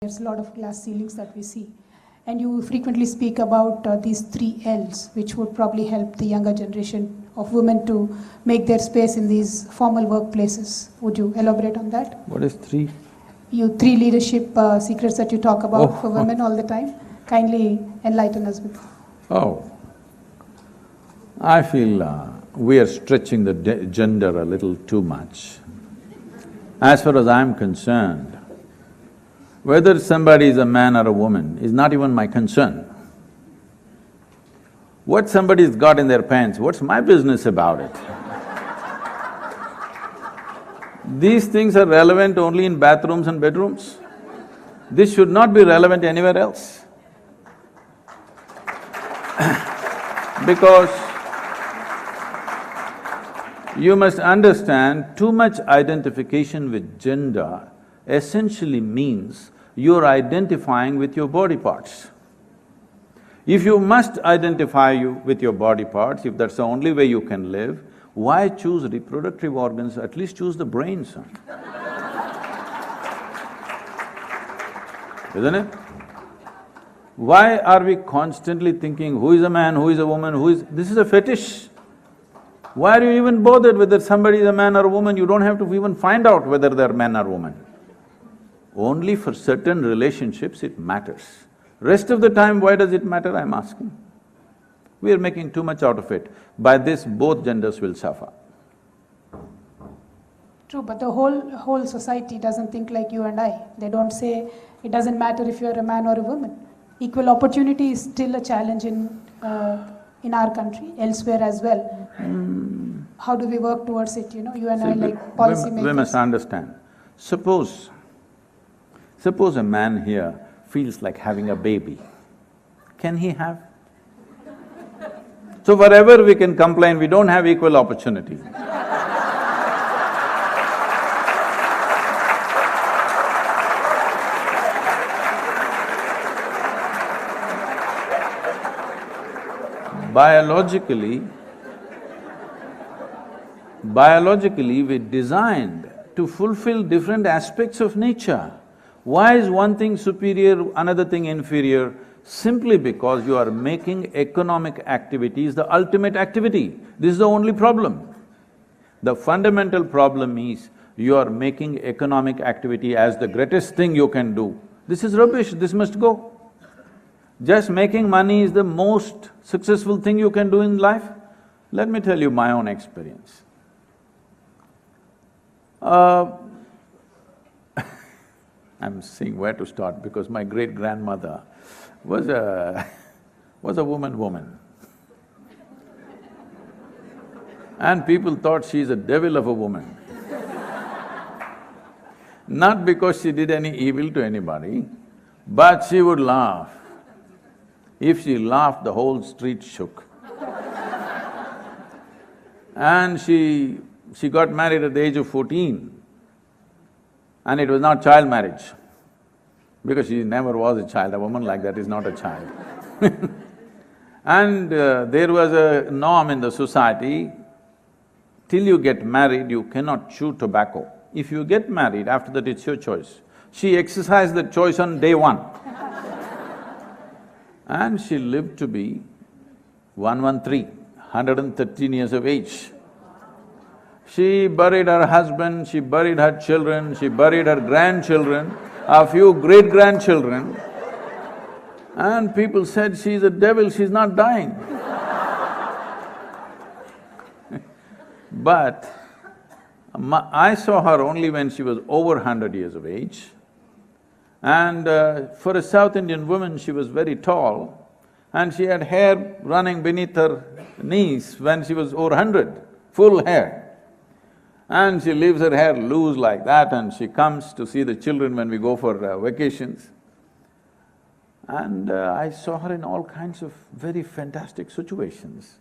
There's a lot of glass ceilings that we see. And you frequently speak about these 3 L's, which would probably help the younger generation of women to make their space in these formal workplaces. Would you elaborate on that? What is 3? 3 leadership secrets that you talk about for women all the time. Kindly enlighten us with. I feel we are stretching the gender a little too much. As far as I'm concerned, whether somebody is a man or a woman is not even my concern. What somebody's got in their pants, what's my business about it? These things are relevant only in bathrooms and bedrooms. This should not be relevant anywhere else. Because you must understand, too much identification with gender essentially means you're identifying with your body parts. If you must identify with your body parts, if that's the only way you can live, why choose reproductive organs? At least choose the brain, son. Isn't it? Why are we constantly thinking, who is a man, who is a woman, who is… This is a fetish. Why are you even bothered whether somebody is a man or a woman? You don't have to even find out whether they're man or woman. Only for certain relationships it matters. Rest of the time, why does it matter, I'm asking? We are making too much out of it. By this, both genders will suffer. True, but the whole society doesn't think like you and I. They don't say, it doesn't matter if you're a man or a woman. Equal opportunity is still a challenge in our country, elsewhere as well. How do we work towards it, you and I like policy makers? We must understand. Suppose a man here feels like having a baby, can he have? So forever we can complain, we don't have equal opportunity. Biologically, we're designed to fulfill different aspects of nature. Why is one thing superior, another thing inferior? Simply because you are making economic activities the ultimate activity. This is the only problem. The fundamental problem is you are making economic activity as the greatest thing you can do. This is rubbish, this must go. Just making money is the most successful thing you can do in life. Let me tell you my own experience. I'm seeing where to start because my great-grandmother was a woman. And people thought she's a devil of a woman. Not because she did any evil to anybody, but she would laugh. If she laughed, the whole street shook. And she got married at the age of 14. And it was not child marriage, because she never was a child. A woman like that is not a child. And there was a norm in the society, till you get married, you cannot chew tobacco. If you get married, after that it's your choice. She exercised that choice on day 1. And she lived to be 113 years of age. She buried her husband, she buried her children, she buried her grandchildren, a few great-grandchildren, and people said, she's a devil, she's not dying. But I saw her only when she was over 100 years of age, and for a South Indian woman, she was very tall, and she had hair running beneath her knees when she was over 100, full hair. And she leaves her hair loose like that and she comes to see the children when we go for vacations. And I saw her in all kinds of very fantastic situations.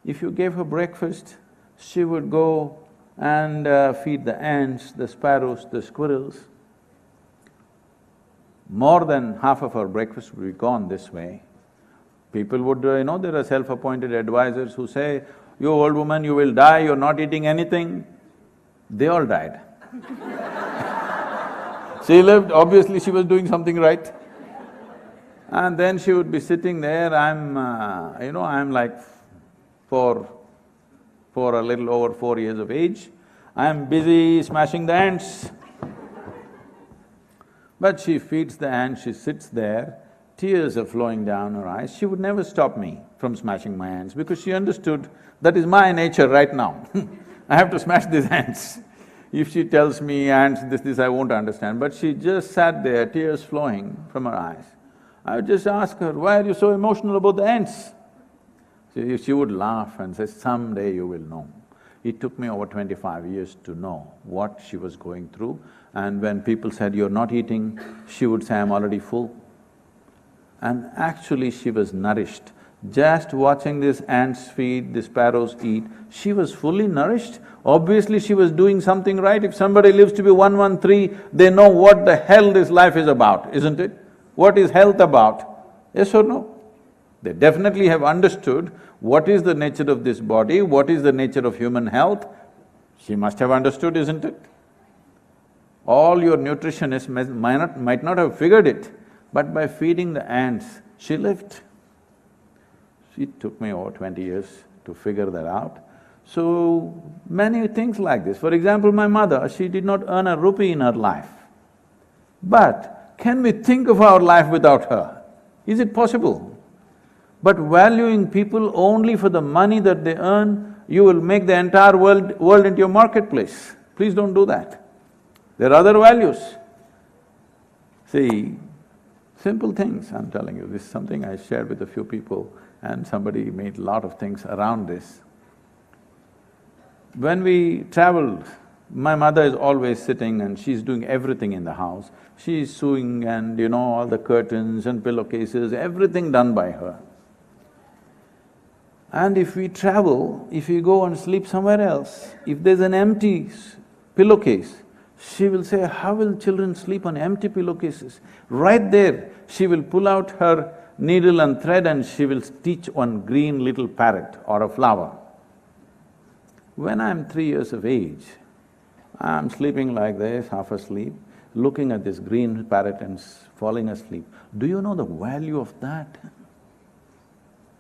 If you gave her breakfast, she would go and feed the ants, the sparrows, the squirrels. More than half of her breakfast would be gone this way. People would… there are self-appointed advisors who say, you old woman, you will die, you're not eating anything. They all died. She lived, obviously she was doing something right. And then she would be sitting there, I'm like for a little over 4 years of age, I'm busy smashing the ants. But she feeds the ants, she sits there, tears are flowing down her eyes. She would never stop me from smashing my ants because she understood that is my nature right now. I have to smash these ants. If she tells me ants, this, I won't understand. But she just sat there, tears flowing from her eyes. I would just ask her, why are you so emotional about the ants? She would laugh and say, someday you will know. It took me over 25 years to know what she was going through, and when people said, you're not eating, she would say, I'm already full. And actually she was nourished. Just watching these ants feed, the sparrows eat, she was fully nourished. Obviously she was doing something right. If somebody lives to be 113, they know what the hell this life is about, isn't it? What is health about? Yes or no? They definitely have understood what is the nature of this body, what is the nature of human health. She must have understood, isn't it? All your nutritionists might not have figured it, but by feeding the ants, she lived. It took me over 20 years to figure that out. So, many things like this. For example, my mother, she did not earn a rupee in her life. But can we think of our life without her? Is it possible? But valuing people only for the money that they earn, you will make the entire world into your marketplace. Please don't do that. There are other values. See, simple things, I'm telling you, this is something I shared with a few people and somebody made a lot of things around this. When we traveled, my mother is always sitting and she's doing everything in the house. She's sewing and all the curtains and pillowcases, everything done by her. And if we travel, if we go and sleep somewhere else, if there's an empty pillowcase, she will say, how will children sleep on empty pillowcases? Right there, she will pull out her needle and thread and she will stitch one green little parrot or a flower. When I'm 3 years of age, I'm sleeping like this, half asleep, looking at this green parrot and falling asleep. Do you know the value of that?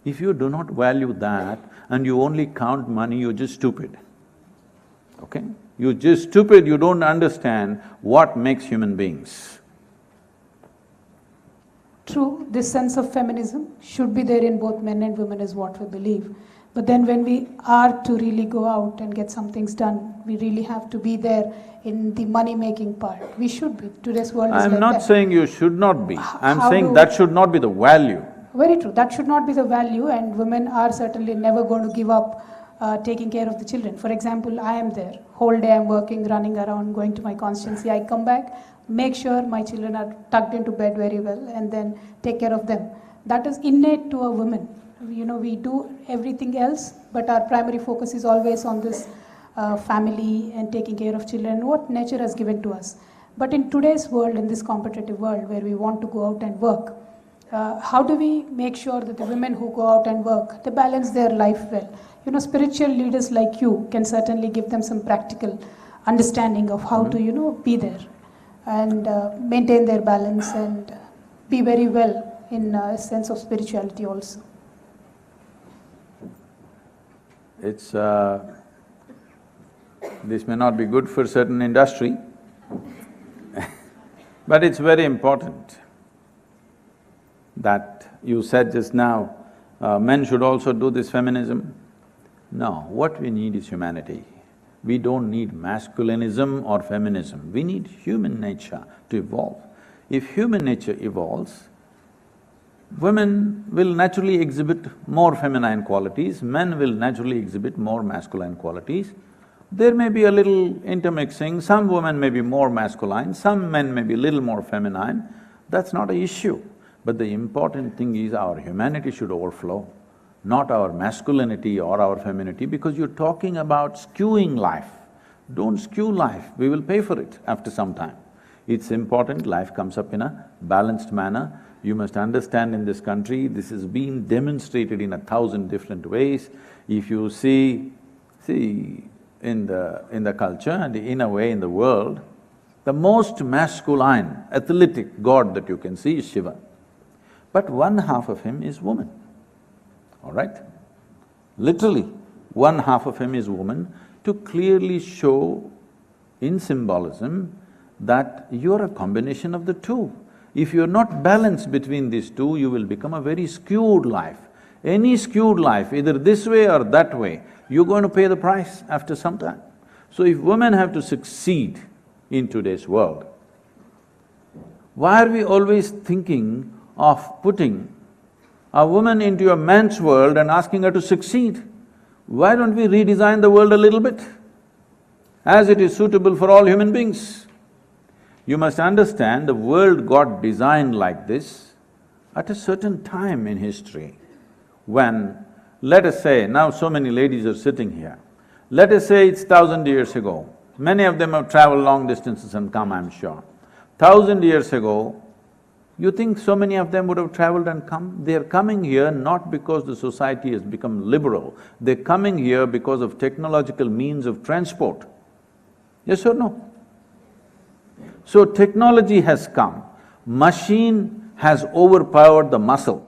If you do not value that and you only count money, you're just stupid, okay? You're just stupid, you don't understand what makes human beings. True, this sense of feminism should be there in both men and women is what we believe. But then when we are to really go out and get some things done, we really have to be there in the money-making part. We should be. Today's world is like that. I'm not saying you should not be. I'm saying that should not be the value. Very true. That should not be the value, and women are certainly never going to give up taking care of the children. For example, I am there. Whole day I'm working, running around, going to my constituency. I come back, make sure my children are tucked into bed very well, and then take care of them. That is innate to a woman. We do everything else, but our primary focus is always on this family and taking care of children, what nature has given to us. But in today's world, in this competitive world where we want to go out and work, how do we make sure that the women who go out and work, they balance their life well? Spiritual leaders like you can certainly give them some practical understanding of how to, be there and maintain their balance and be very well in a sense of spirituality also. It's… this may not be good for certain industry, but it's very important that you said just now, men should also do this feminism. No, what we need is humanity. We don't need masculinism or feminism, we need human nature to evolve. If human nature evolves, women will naturally exhibit more feminine qualities, men will naturally exhibit more masculine qualities. There may be a little intermixing, some women may be more masculine, some men may be a little more feminine, that's not an issue. But the important thing is our humanity should overflow, not our masculinity or our femininity, because you're talking about skewing life. Don't skew life, we will pay for it after some time. It's important life comes up in a balanced manner. You must understand in this country, this is being demonstrated in 1,000 different ways. If you see in the culture and in a way in the world, The most masculine, athletic god that you can see is Shiva. But one half of him is woman, all right? Literally, one half of him is woman to clearly show in symbolism that you're a combination of the two. If you're not balanced between these two, you will become a very skewed life. Any skewed life, either this way or that way, you're going to pay the price after some time. So if women have to succeed in today's world, why are we always thinking of putting a woman into a man's world and asking her to succeed? Why don't we redesign the world a little bit, as it is suitable for all human beings? You must understand the world got designed like this at a certain time in history when, let us say, now so many ladies are sitting here, let us say it's 1,000 years ago. Many of them have traveled long distances and come, I'm sure. 1,000 years ago, you think so many of them would have traveled and come? They're coming here not because the society has become liberal, they're coming here because of technological means of transport. Yes or no? So technology has come, machine has overpowered the muscle.